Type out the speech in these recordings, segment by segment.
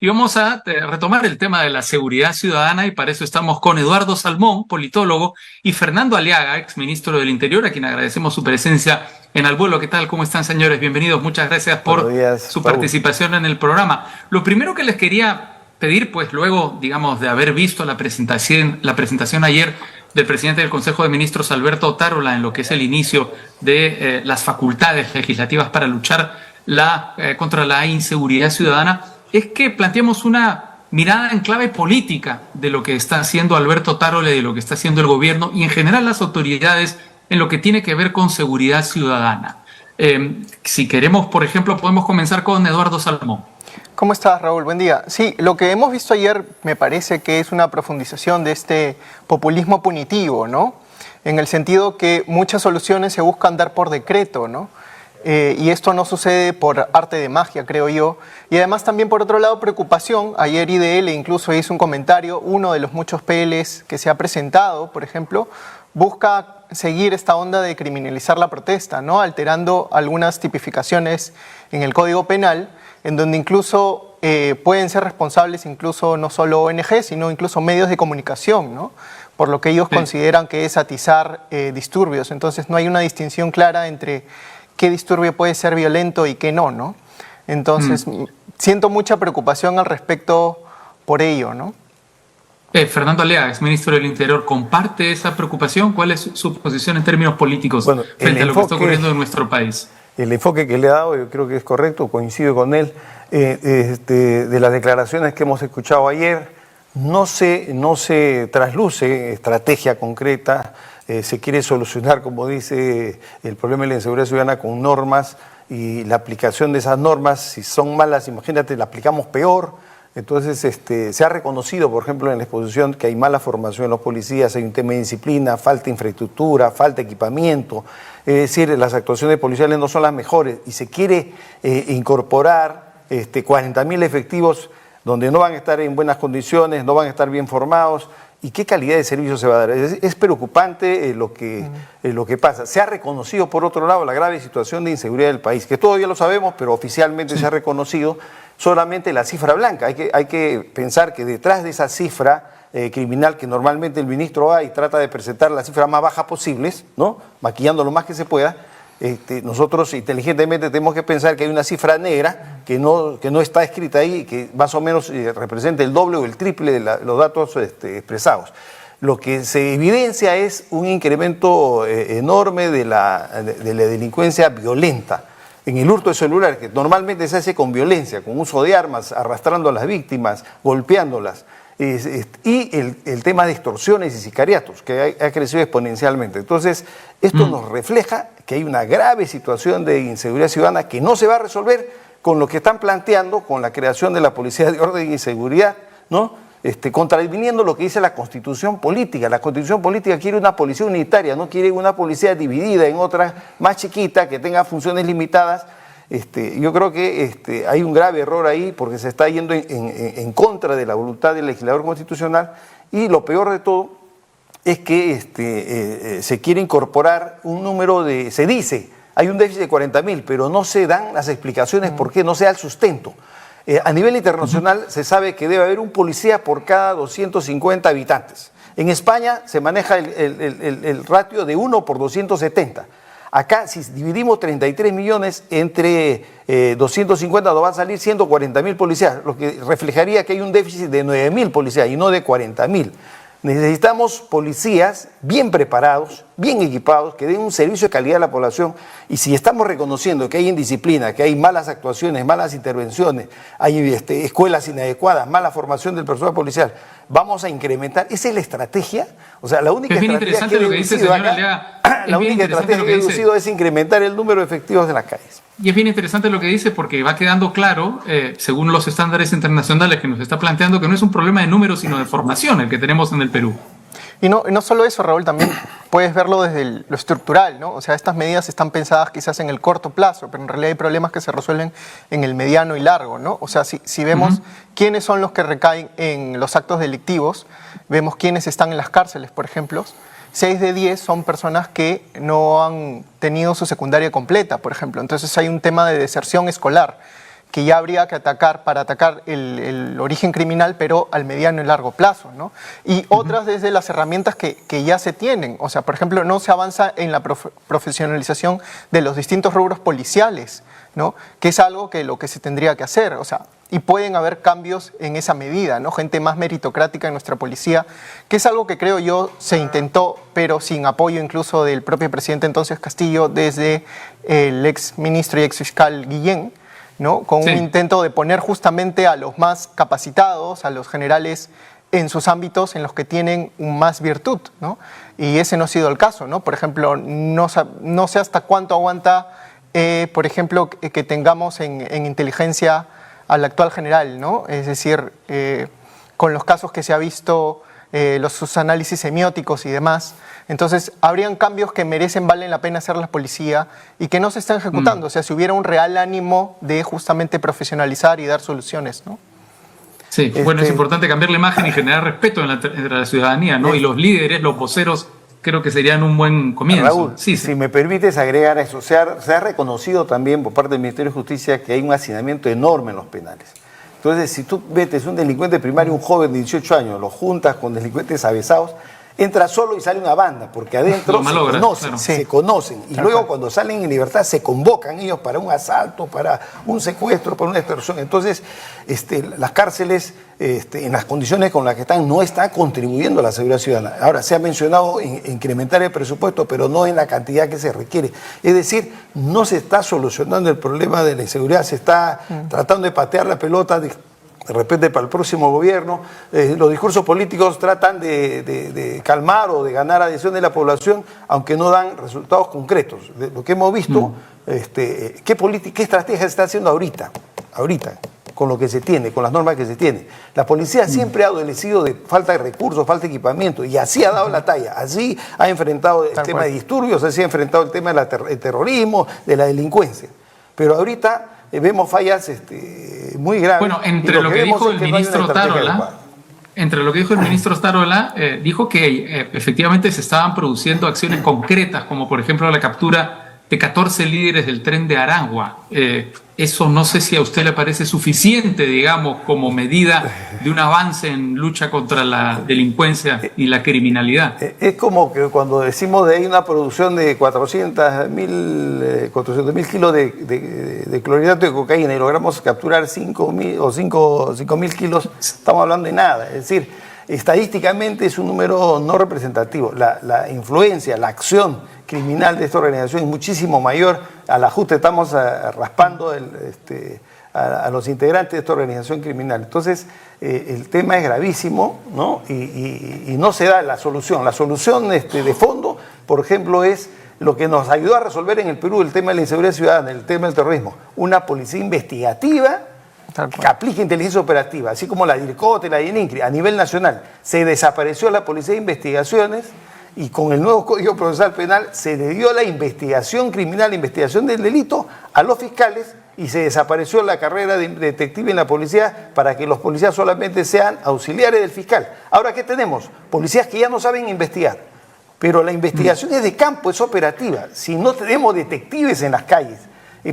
Y vamos a retomar el tema de la seguridad ciudadana y para eso estamos con Eduardo Salmón, politólogo, y Fernando Aliaga, exministro del Interior, a quien agradecemos su presencia en Al Vuelo. ¿Qué tal? ¿Cómo están, señores? Bienvenidos. Muchas gracias Buenos por días, su Raúl. participación en el programa. Lo primero que les quería pedir, pues luego, digamos, de haber visto la presentación ayer del presidente del Consejo de Ministros, Alberto Otárola, en lo que es el inicio de las facultades legislativas para luchar contra la inseguridad ciudadana, es que planteemos una mirada en clave política de lo que está haciendo Alberto Otárola y de lo que está haciendo el gobierno y en general las autoridades en lo que tiene que ver con seguridad ciudadana. Si queremos, por ejemplo, podemos comenzar con Eduardo Salmón. ¿Cómo estás, Raúl? Buen día. Sí, lo que hemos visto ayer me parece que es una profundización de este populismo punitivo, ¿no? En el sentido que muchas soluciones se buscan dar por decreto, ¿no? Y esto no sucede por arte de magia, creo yo. Y además también, por otro lado, preocupación. Ayer IDL incluso hizo un comentario, uno de los muchos PLs que se ha presentado, por ejemplo, busca seguir esta onda de criminalizar la protesta, ¿no? Alterando algunas tipificaciones en el Código Penal, en donde incluso pueden ser responsables incluso no solo ONG, sino incluso medios de comunicación, ¿no? Por lo que ellos consideran que es atizar disturbios. Entonces no hay una distinción clara entre qué disturbio puede ser violento y qué no, ¿no? Entonces siento mucha preocupación al respecto por ello, ¿no? Fernando Aliaga, exministro del Interior, ¿comparte esa preocupación? ¿Cuál es su posición en términos políticos frente a lo que está ocurriendo en nuestro país? El enfoque que le he dado yo creo que es correcto, coincido con él. De las declaraciones que hemos escuchado ayer, no se trasluce estrategia concreta, se quiere solucionar, como dice, el problema de la inseguridad ciudadana con normas y la aplicación de esas normas, si son malas, imagínate, la aplicamos peor. Entonces, se ha reconocido, por ejemplo, en la exposición que hay mala formación en los policías, hay un tema de disciplina, falta infraestructura, falta equipamiento, es decir, las actuaciones policiales no son las mejores y se quiere incorporar 40.000 efectivos donde no van a estar en buenas condiciones, no van a estar bien formados. ¿Y qué calidad de servicio se va a dar? Es preocupante lo que pasa. Se ha reconocido, por otro lado, la grave situación de inseguridad del país, que todavía lo sabemos, pero oficialmente se ha reconocido solamente la cifra blanca. Hay que pensar que detrás de esa cifra criminal que normalmente el ministro va y trata de presentar las cifras más bajas posibles, ¿no? Maquillando lo más que se pueda, nosotros inteligentemente tenemos que pensar que hay una cifra negra que no está escrita ahí, que más o menos representa el doble o el triple de los datos expresados. Lo que se evidencia es un incremento enorme de la delincuencia violenta. En el hurto de celular, que normalmente se hace con violencia, con uso de armas, arrastrando a las víctimas, golpeándolas. Y el tema de extorsiones y sicariatos, que ha crecido exponencialmente. Entonces, esto nos refleja que hay una grave situación de inseguridad ciudadana que no se va a resolver con lo que están planteando, con la creación de la Policía de Orden y Seguridad, ¿no? Contraviniendo lo que dice la Constitución Política. La Constitución Política quiere una policía unitaria, no quiere una policía dividida en otra más chiquita que tenga funciones limitadas. Yo creo que hay un grave error ahí porque se está yendo en contra de la voluntad del legislador constitucional y lo peor de todo es que se quiere incorporar un número se dice, hay un déficit de 40.000, pero no se dan las explicaciones por qué, no se da el sustento. A nivel internacional se sabe que debe haber un policía por cada 250 habitantes. En España se maneja el ratio de 1 por 270. Acá, si dividimos 33 millones entre 250, nos van a salir 140.000 policías, lo que reflejaría que hay un déficit de 9.000 policías y no de 40.000. Necesitamos policías bien preparados, bien equipados, que den un servicio de calidad a la población. Y si estamos reconociendo que hay indisciplina, que hay malas actuaciones, malas intervenciones, hay escuelas inadecuadas, mala formación del personal policial, vamos a incrementar. ¿Esa es la estrategia? O sea, la única estrategia que he deducido acá, la única estrategia que he deducido es incrementar el número de efectivos de las calles. Y es bien interesante lo que dice porque va quedando claro, según los estándares internacionales que nos está planteando, que no es un problema de números, sino de formación el que tenemos en el Perú. Y no solo eso, Raúl, también puedes verlo desde lo estructural, ¿no? O sea, estas medidas están pensadas quizás en el corto plazo, pero en realidad hay problemas que se resuelven en el mediano y largo, ¿no? O sea, si vemos quiénes son los que recaen en los actos delictivos, vemos quiénes están en las cárceles, por ejemplo. 6 de 10 son personas que no han tenido su secundaria completa, por ejemplo. Entonces hay un tema de deserción escolar que ya habría que atacar para atacar el origen criminal, pero al mediano y largo plazo, ¿no? Y otras desde las herramientas que ya se tienen. O sea, por ejemplo, no se avanza en la profesionalización de los distintos rubros policiales, ¿no? Que es algo que lo que se tendría que hacer. O sea, y pueden haber cambios en esa medida, ¿no? Gente más meritocrática en nuestra policía, que es algo que creo yo se intentó, pero sin apoyo incluso del propio presidente entonces Castillo, desde el ex ministro y ex fiscal Guillén, ¿no? Con un intento de poner justamente a los más capacitados, a los generales en sus ámbitos en los que tienen más virtud, ¿no? Y ese no ha sido el caso, ¿no? Por ejemplo, no sé hasta cuánto aguanta, por ejemplo, que tengamos en inteligencia al actual general, ¿no? Es decir, con los casos que se ha visto, sus análisis semióticos y demás. Entonces, habrían cambios que valen la pena hacer la policía y que no se están ejecutando. O sea, si hubiera un real ánimo de justamente profesionalizar y dar soluciones, ¿no? Sí, bueno, es importante cambiar la imagen y generar respeto entre la ciudadanía, ¿no? Y los líderes, los voceros, creo que serían un buen comienzo. Raúl, si me permites agregar a eso, se ha reconocido también por parte del Ministerio de Justicia que hay un hacinamiento enorme en los penales. Entonces, si tú metes un delincuente primario, un joven de 18 años, lo juntas con delincuentes avesados, entra solo y sale una banda, porque adentro se conocen. Y luego cuando salen en libertad se convocan ellos para un asalto, para un secuestro, para una extorsión. Entonces, las cárceles, en las condiciones con las que están, no están contribuyendo a la seguridad ciudadana. Ahora, se ha mencionado incrementar el presupuesto, pero no en la cantidad que se requiere. Es decir, no se está solucionando el problema de la inseguridad, se está tratando de patear la pelota de repente para el próximo gobierno. Los discursos políticos tratan de calmar o de ganar adhesión de la población, aunque no dan resultados concretos. De lo que hemos visto, ¿qué estrategia se está haciendo ahorita, con lo que se tiene, con las normas que se tienen? La policía siempre ha adolecido de falta de recursos, falta de equipamiento, y así ha dado la talla, así ha enfrentado el tema de disturbios, así ha enfrentado el tema del terrorismo, de la delincuencia. Pero ahorita vemos fallas muy graves. Bueno, entre lo que dijo el ministro Otárola, dijo que efectivamente se estaban produciendo acciones concretas, como por ejemplo la captura de 14 líderes del tren de Aragua. Eso no sé si a usted le parece suficiente, digamos, como medida de un avance en lucha contra la delincuencia y la criminalidad. Es como que cuando decimos de ahí una producción de 400.000 kilos de clorhidrato de cocaína y logramos capturar 5.000 kilos, estamos hablando de nada. Es decir, estadísticamente es un número no representativo. La influencia, la acción criminal de esta organización es muchísimo mayor. Al ajuste estamos raspando a los integrantes de esta organización criminal. Entonces, el tema es gravísimo, ¿no? Y no se da la solución. La solución de fondo, por ejemplo, es lo que nos ayudó a resolver en el Perú el tema de la inseguridad ciudadana, el tema del terrorismo. Una policía investigativa que aplique inteligencia operativa, así como la DIRCOTE, la DININCRI, a nivel nacional. Se desapareció la policía de investigaciones y con el nuevo Código Procesal Penal se le dio la investigación criminal, la investigación del delito a los fiscales y se desapareció la carrera de detective en la policía para que los policías solamente sean auxiliares del fiscal. Ahora, ¿qué tenemos? Policías que ya no saben investigar, pero la investigación es de campo, es operativa. Si no tenemos detectives en las calles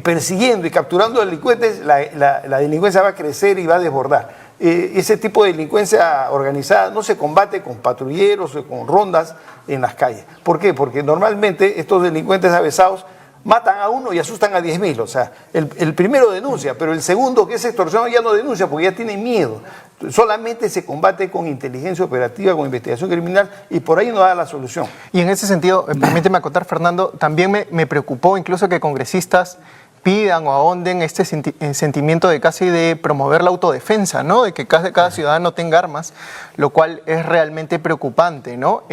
persiguiendo y capturando delincuentes, la delincuencia va a crecer y va a desbordar. Ese tipo de delincuencia organizada no se combate con patrulleros o con rondas en las calles. ¿Por qué? Porque normalmente estos delincuentes avesados matan a uno y asustan a 10.000. O sea, el primero denuncia, pero el segundo, que es extorsionado, ya no denuncia porque ya tiene miedo. Solamente se combate con inteligencia operativa, con investigación criminal, y por ahí no da la solución. Y en ese sentido, permíteme acotar, Fernando, también me preocupó incluso que congresistas pidan o ahonden este sentimiento de casi de promover la autodefensa, ¿no? De que cada ciudadano tenga armas, lo cual es realmente preocupante, ¿no?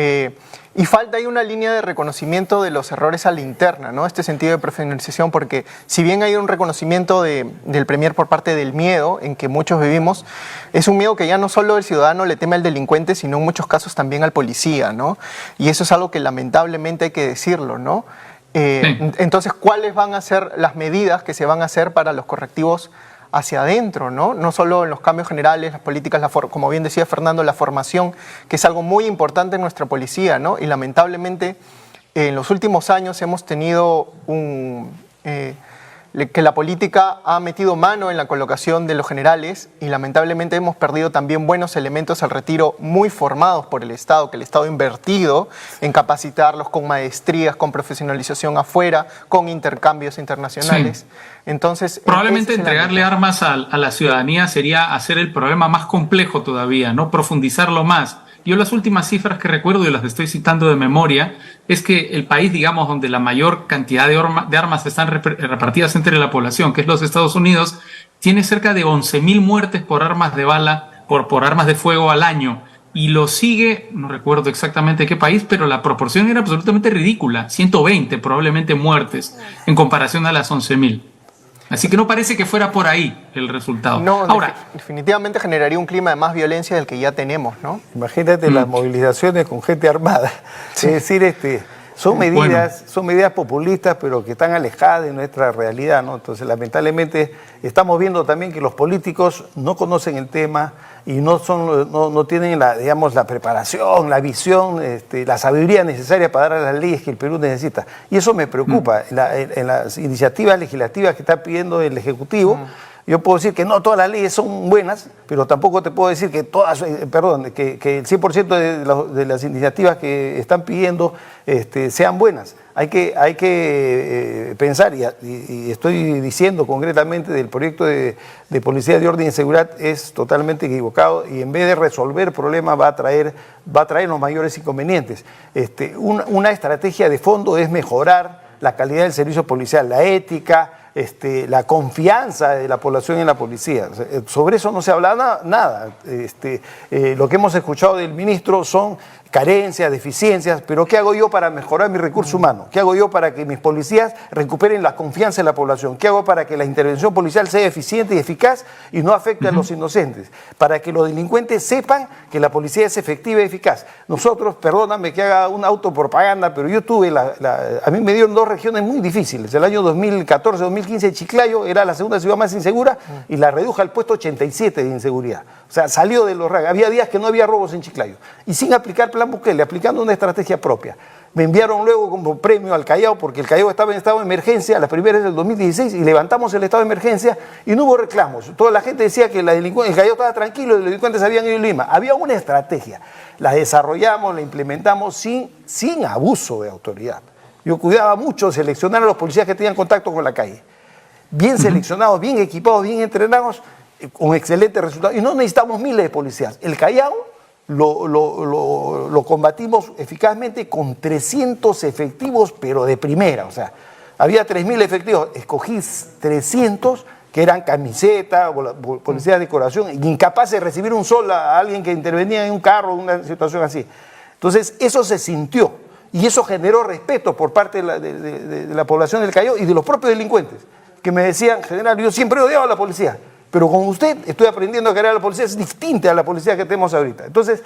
Y falta ahí una línea de reconocimiento de los errores a la interna, ¿no? Este sentido de profesionalización, porque si bien hay un reconocimiento del Premier por parte del miedo en que muchos vivimos, es un miedo que ya no solo el ciudadano le teme al delincuente, sino en muchos casos también al policía, ¿no? Y eso es algo que lamentablemente hay que decirlo, ¿no? Entonces, ¿cuáles van a ser las medidas que se van a hacer para los correctivos hacia adentro, ¿no? No solo en los cambios generales, las políticas, como bien decía Fernando, la formación, que es algo muy importante en nuestra policía, ¿no? Y lamentablemente en los últimos años hemos tenido que la política ha metido mano en la colocación de los generales y lamentablemente hemos perdido también buenos elementos al retiro muy formados por el Estado, que el Estado ha invertido en capacitarlos con maestrías, con profesionalización afuera, con intercambios internacionales. Sí. Entonces, probablemente entregarle armas a la ciudadanía sería hacer el problema más complejo todavía, ¿no? Profundizarlo más. Yo las últimas cifras que recuerdo, y las estoy citando de memoria, es que el país, digamos, donde la mayor cantidad de armas están repartidas entre la población, que es los Estados Unidos, tiene cerca de 11.000 muertes por armas de bala, por armas de fuego al año. Y lo sigue, no recuerdo exactamente qué país, pero la proporción era absolutamente ridícula, 120 probablemente muertes en comparación a las 11.000. Así que no parece que fuera por ahí el resultado. No, ahora, definitivamente generaría un clima de más violencia del que ya tenemos, ¿no? Imagínate las movilizaciones con gente armada. Sí. Es decir, son medidas populistas, pero que están alejadas de nuestra realidad, ¿no? Entonces, lamentablemente, estamos viendo también que los políticos no conocen el tema y no tienen la preparación, la visión, la sabiduría necesaria para dar las leyes que el Perú necesita. Y eso me preocupa. En las iniciativas legislativas que está pidiendo el Ejecutivo, yo puedo decir que no todas las leyes son buenas, pero tampoco te puedo decir que que el 100% de las iniciativas que están pidiendo sean buenas. Hay que pensar, y estoy diciendo concretamente del proyecto de Policía de Orden y Seguridad, es totalmente equivocado y en vez de resolver problemas va a traer los mayores inconvenientes. Una estrategia de fondo es mejorar la calidad del servicio policial, la ética, la confianza de la población en la policía. Sobre eso no se habla nada. Lo que hemos escuchado del ministro son carencias, deficiencias, pero ¿qué hago yo para mejorar mi recurso humano? ¿Qué hago yo para que mis policías recuperen la confianza en la población? ¿Qué hago para que la intervención policial sea eficiente y eficaz y no afecte a los inocentes? Para que los delincuentes sepan que la policía es efectiva y eficaz. Nosotros, perdóname que haga una autopropaganda, pero yo tuve, a mí me dieron dos regiones muy difíciles. El año 2014-2015 Chiclayo era la segunda ciudad más insegura y la redujo al puesto 87 de inseguridad. O sea, salió de los rangos. Había días que no había robos en Chiclayo. Y sin aplicar plan Bukele, aplicando una estrategia propia. Me enviaron luego como premio al Callao, porque el Callao estaba en estado de emergencia, las primeras del 2016, y levantamos el estado de emergencia y no hubo reclamos. Toda la gente decía que el Callao estaba tranquilo y los delincuentes habían ido a Lima. Había una estrategia. La desarrollamos, la implementamos sin abuso de autoridad. Yo cuidaba mucho seleccionar a los policías que tenían contacto con la calle. Bien seleccionados, bien equipados, bien entrenados, con excelentes resultados. Y no necesitamos miles de policías. El Callao lo combatimos eficazmente con 300 efectivos, pero de primera. O sea, había 3.000 efectivos, escogí 300 que eran camiseta, policías de decoración, incapaces de recibir un sol a alguien que intervenía en un carro, en una situación así. Entonces, eso se sintió y eso generó respeto por parte de la población del Callao y de los propios delincuentes, que me decían: general, yo siempre he odiado a la policía, pero con usted estoy aprendiendo a querer a la policía, es distinta a la policía que tenemos ahorita. Entonces,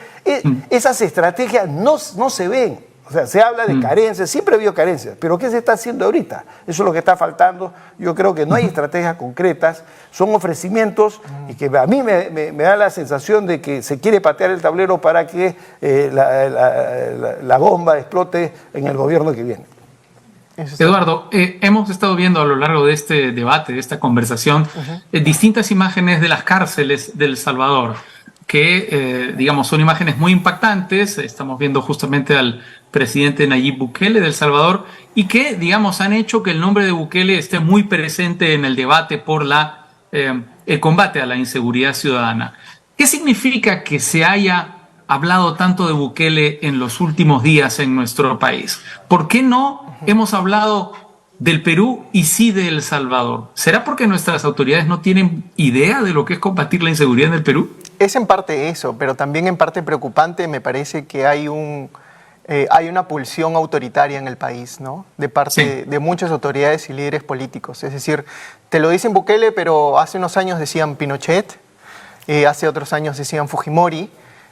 esas estrategias no se ven. O sea, se habla de carencias, siempre ha habido carencias, pero ¿qué se está haciendo ahorita? Eso es lo que está faltando. Yo creo que no hay estrategias concretas, son ofrecimientos y que a mí me da la sensación de que se quiere patear el tablero para que la bomba explote en el gobierno que viene. Eduardo, hemos estado viendo a lo largo de este debate, de esta conversación, distintas imágenes de las cárceles de El Salvador, que, digamos, son imágenes muy impactantes. Estamos viendo justamente al presidente Nayib Bukele de El Salvador y que, digamos, han hecho que el nombre de Bukele esté muy presente en el debate por el combate a la inseguridad ciudadana. ¿Qué significa que se haya hablado tanto de Bukele en los últimos días en nuestro país? ¿Por qué no hemos hablado del Perú y sí de El Salvador? ¿Será porque nuestras autoridades no tienen idea de lo que es combatir la inseguridad en el Perú? Es en parte eso, pero también en parte preocupante me parece que hay una pulsión autoritaria en el país, ¿no? De parte de muchas autoridades y líderes políticos. Es decir, te lo dicen Bukele, pero hace unos años decían Pinochet, hace otros años decían Fujimori,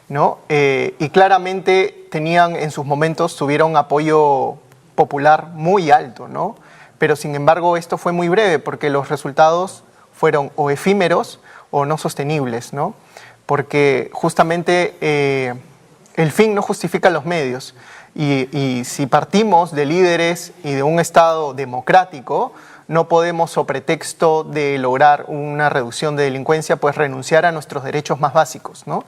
¿no? Y claramente en sus momentos tuvieron apoyo popular muy alto, ¿no? Pero sin embargo esto fue muy breve porque los resultados fueron o efímeros o no sostenibles, ¿no? Porque justamente el fin no justifica los medios. Y si partimos de líderes y de un Estado democrático, no podemos, sobre pretexto de lograr una reducción de delincuencia, pues renunciar a nuestros derechos más básicos, ¿no?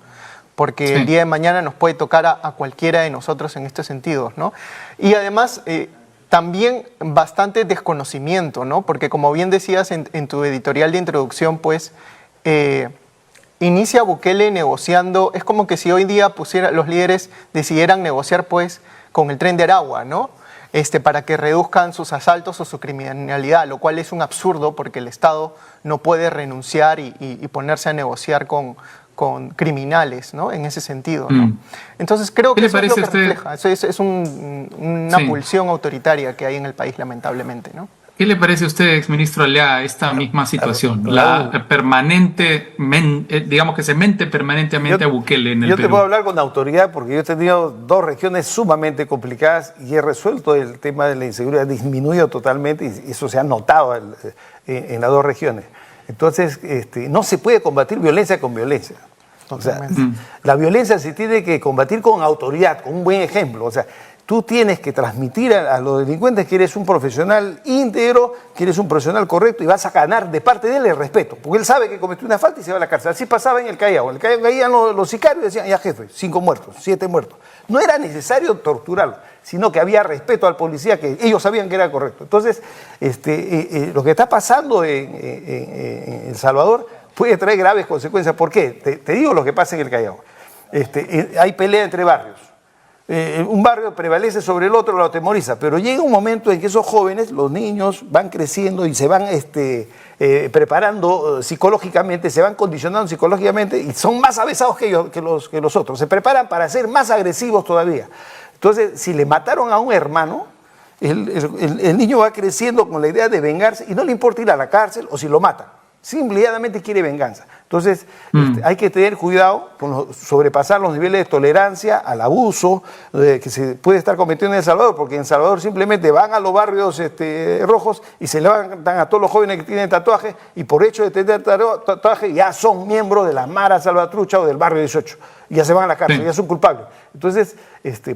Porque el día de mañana nos puede tocar a cualquiera de nosotros en estos sentidos, ¿no? Y además, también bastante desconocimiento, ¿no? Porque como bien decías en tu editorial de introducción, pues inicia Bukele negociando, es como que si hoy día los líderes decidieran negociar pues con el Tren de Aragua, ¿no? Para que reduzcan sus asaltos o su criminalidad, lo cual es un absurdo porque el Estado no puede renunciar y ponerse a negociar con criminales, ¿no? En ese sentido, ¿no? Entonces creo que eso es lo que refleja, eso es una pulsión autoritaria que hay en el país, lamentablemente, ¿no? ¿Qué le parece a usted, exministro Aliaga, esta misma situación? La permanente, digamos que se mente permanentemente a Bukele en el Perú. Yo te puedo hablar con autoridad porque yo he tenido 2 regiones sumamente complicadas y he resuelto el tema de la inseguridad, ha disminuido totalmente y eso se ha notado en las 2 regiones. Entonces, no se puede combatir violencia con violencia. O sea, la violencia se tiene que combatir con autoridad, con un buen ejemplo. O sea, tú tienes que transmitir a los delincuentes que eres un profesional íntegro, que eres un profesional correcto y vas a ganar de parte de él el respeto. Porque él sabe que cometió una falta y se va a la cárcel. Así pasaba en el Callao. En el Callao caían los sicarios y decían, ya jefe, 5 muertos, 7 muertos. No era necesario torturarlo, sino que había respeto al policía, que ellos sabían que era correcto. Entonces, lo que está pasando en El Salvador puede traer graves consecuencias. ¿Por qué? Te digo lo que pasa en el Callao. Hay pelea entre barrios. Un barrio prevalece sobre el otro, lo atemoriza, pero llega un momento en que esos jóvenes, los niños, van creciendo y se van preparando psicológicamente, se van condicionando psicológicamente y son más avesados que los otros, se preparan para ser más agresivos todavía. Entonces, si le mataron a un hermano, el niño va creciendo con la idea de vengarse y no le importa ir a la cárcel o si lo matan. Simplemente quiere venganza. Entonces, hay que tener cuidado con sobrepasar los niveles de tolerancia al abuso que se puede estar cometiendo en El Salvador, porque en El Salvador simplemente van a los barrios rojos y se levantan a todos los jóvenes que tienen tatuajes y por hecho de tener tatuaje ya son miembros de la Mara Salvatrucha o del barrio 18. Ya se van a la cárcel, ya son culpables. Entonces,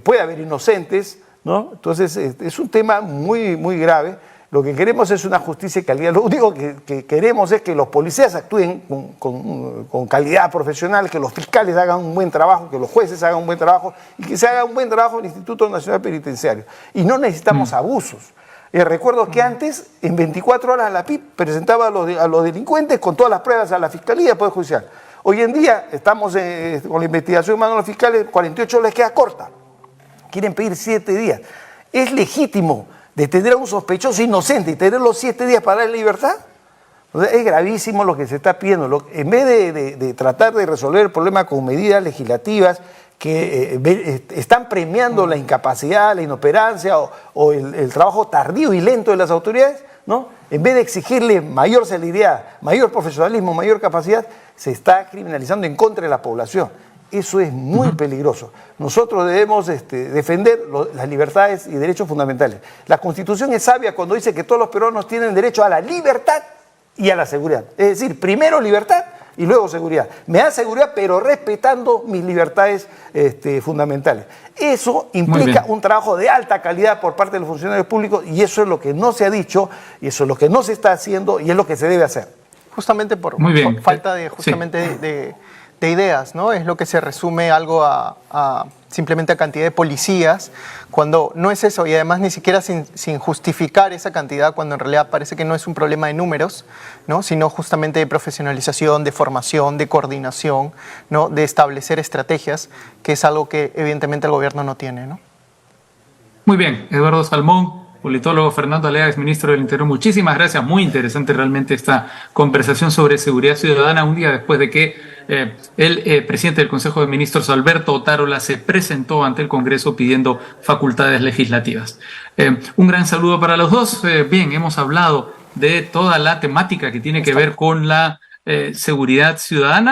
puede haber inocentes, ¿no? Entonces, es un tema muy, muy grave. Lo que queremos es una justicia de calidad. Lo único que queremos es que los policías actúen con calidad profesional, que los fiscales hagan un buen trabajo, que los jueces hagan un buen trabajo y que se haga un buen trabajo el Instituto Nacional Penitenciario. Y no necesitamos abusos. Recuerdo que antes, en 24 horas, la PIP presentaba a los delincuentes con todas las pruebas a la Fiscalía y al Poder Judicial. Hoy en día estamos con la investigación de mano de los fiscales, 48 horas les queda corta. Quieren pedir 7 días. Es legítimo detener a un sospechoso inocente y tenerlo 7 días para darle libertad. O sea, es gravísimo lo que se está pidiendo. En vez de tratar de resolver el problema con medidas legislativas que están premiando la incapacidad, la inoperancia o el trabajo tardío y lento de las autoridades, ¿no? En vez de exigirle mayor celeridad, mayor profesionalismo, mayor capacidad, se está criminalizando en contra de la población. Eso es muy peligroso. Nosotros debemos defender las libertades y derechos fundamentales. La Constitución es sabia cuando dice que todos los peruanos tienen derecho a la libertad y a la seguridad. Es decir, primero libertad y luego seguridad. Me da seguridad, pero respetando mis libertades fundamentales. Eso implica un trabajo de alta calidad por parte de los funcionarios públicos y eso es lo que no se ha dicho y eso es lo que no se está haciendo y es lo que se debe hacer. Justamente por falta de ideas, ¿no? Es lo que se resume algo simplemente a cantidad de policías, cuando no es eso, y además ni siquiera sin justificar esa cantidad, cuando en realidad parece que no es un problema de números, ¿no? Sino justamente de profesionalización, de formación, de coordinación, ¿no? De establecer estrategias, que es algo que evidentemente el gobierno no tiene, ¿no? Muy bien, Eduardo Salmón, politólogo, Fernando Aliaga, exministro del Interior, muchísimas gracias. Muy interesante realmente esta conversación sobre seguridad ciudadana, un día después de que el presidente del Consejo de Ministros, Alberto Otárola, se presentó ante el Congreso pidiendo facultades legislativas. Un gran saludo para los dos. Bien, hemos hablado de toda la temática que tiene que ver con la seguridad ciudadana.